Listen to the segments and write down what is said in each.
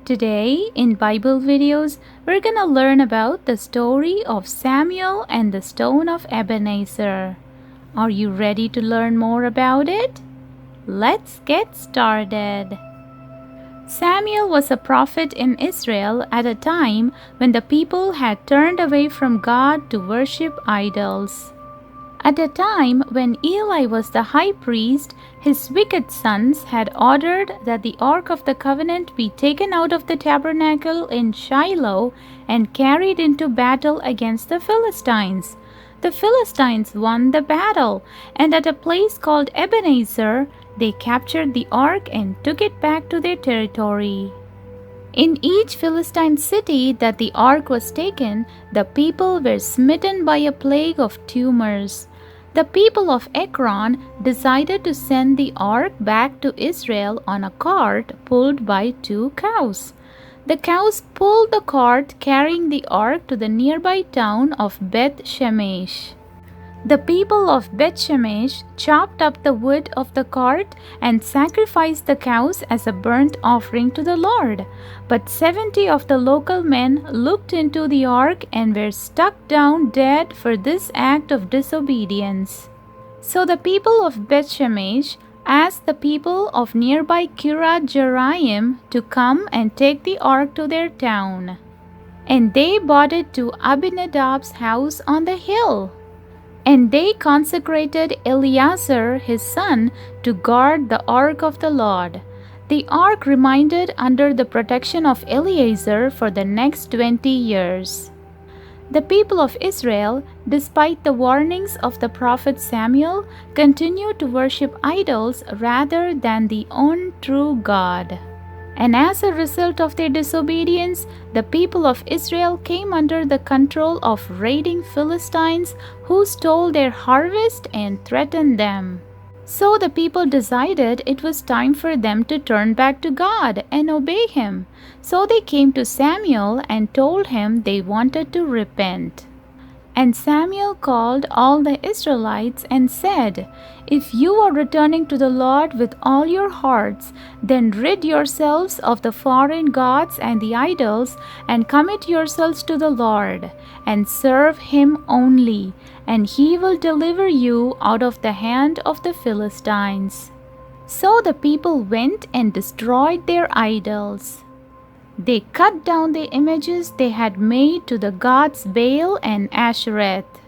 Today, in Bible videos, we're gonna learn about the story of Samuel and the stone of Ebenezer. Are you ready to learn more about it? Let's get started. Samuel was a prophet in Israel at a time when the people had turned away from God to worship idols. At a time when Eli was the high priest, his wicked sons had ordered that the Ark of the Covenant be taken out of the tabernacle in Shiloh and carried into battle against the Philistines. The Philistines won the battle, and at a place called Ebenezer, they captured the Ark and took it back to their territory. In each Philistine city that the Ark was taken, the people were smitten by a plague of tumors. The people of Ekron decided to send the Ark back to Israel on a cart pulled by 2 cows. The cows pulled the cart carrying the Ark to the nearby town of Beth-Shemesh. The people of Beth-Shemesh chopped up the wood of the cart and sacrificed the cows as a burnt offering to the Lord. But 70 of the local men looked into the ark and were struck down dead for this act of disobedience. So the people of Beth-Shemesh asked the people of nearby Kiriath-Jearim to come and take the ark to their town. And they brought it to Abinadab's house on the hill. And they consecrated Eleazar his son to guard the ark of the Lord. The ark remained under the protection of Eleazar for the next 20 years. The people of Israel, despite the warnings of the prophet Samuel, continued to worship idols rather than the one true God. And as a result of their disobedience, the people of Israel came under the control of raiding Philistines who stole their harvest and threatened them. So the people decided it was time for them to turn back to God and obey Him. So they came to Samuel and told him they wanted to repent. And Samuel called all the Israelites and said, "If you are returning to the Lord with all your hearts, then rid yourselves of the foreign gods and the idols, and commit yourselves to the Lord, and serve Him only, and He will deliver you out of the hand of the Philistines." So the people went and destroyed their idols. They cut down the images they had made to the gods Baal and Ashereth.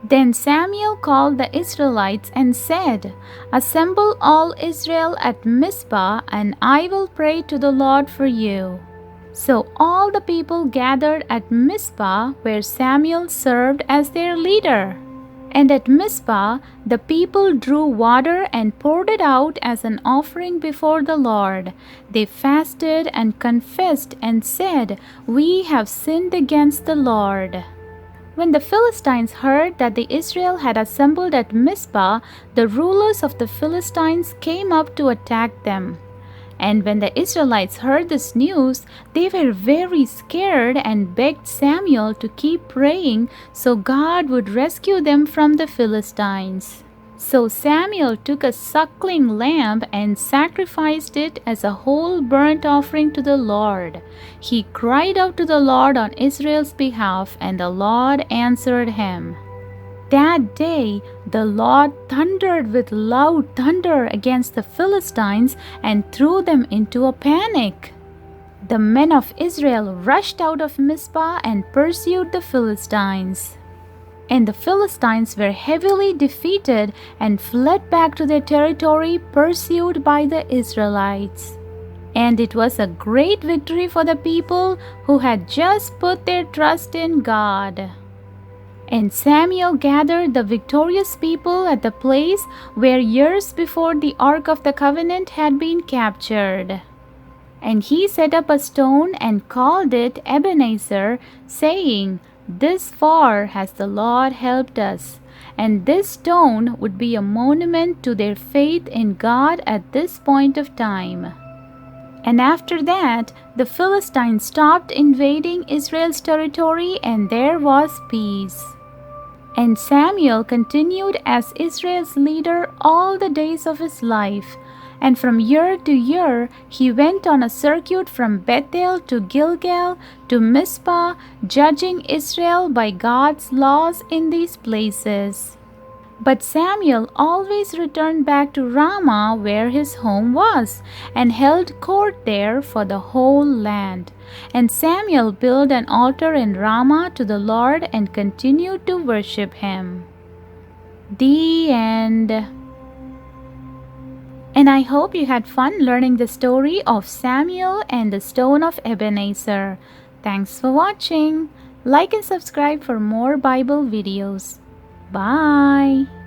Then Samuel called the Israelites and said, "Assemble all Israel at Mizpah, and I will pray to the Lord for you." So all the people gathered at Mizpah, where Samuel served as their leader. And at Mizpah, the people drew water and poured it out as an offering before the Lord. They fasted and confessed and said, "We have sinned against the Lord." When the Philistines heard that the Israel had assembled at Mizpah, the rulers of the Philistines came up to attack them. And when the Israelites heard this news, they were very scared and begged Samuel to keep praying so God would rescue them from the Philistines. So Samuel took a suckling lamb and sacrificed it as a whole burnt offering to the Lord. He cried out to the Lord on Israel's behalf, and the Lord answered him. That day the Lord thundered with loud thunder against the Philistines and threw them into a panic. The men of Israel rushed out of Mizpah and pursued the Philistines. And the Philistines were heavily defeated and fled back to their territory, pursued by the Israelites. And it was a great victory for the people who had just put their trust in God. And Samuel gathered the victorious people at the place where years before the Ark of the Covenant had been captured. And he set up a stone and called it Ebenezer, saying, "This far has the Lord helped us." And this stone would be a monument to their faith in God at this point of time. And after that, the Philistines stopped invading Israel's territory, and there was peace. And Samuel continued as Israel's leader all the days of his life. And from year to year he went on a circuit from Bethel to Gilgal to Mizpah, judging Israel by God's laws in these places. But Samuel always returned back to Ramah, where his home was, and held court there for the whole land. And Samuel built an altar in Ramah to the Lord and continued to worship him. The end. And I hope you had fun learning the story of Samuel and the stone of Ebenezer. Thanks for watching. Like and subscribe for more Bible videos. Bye.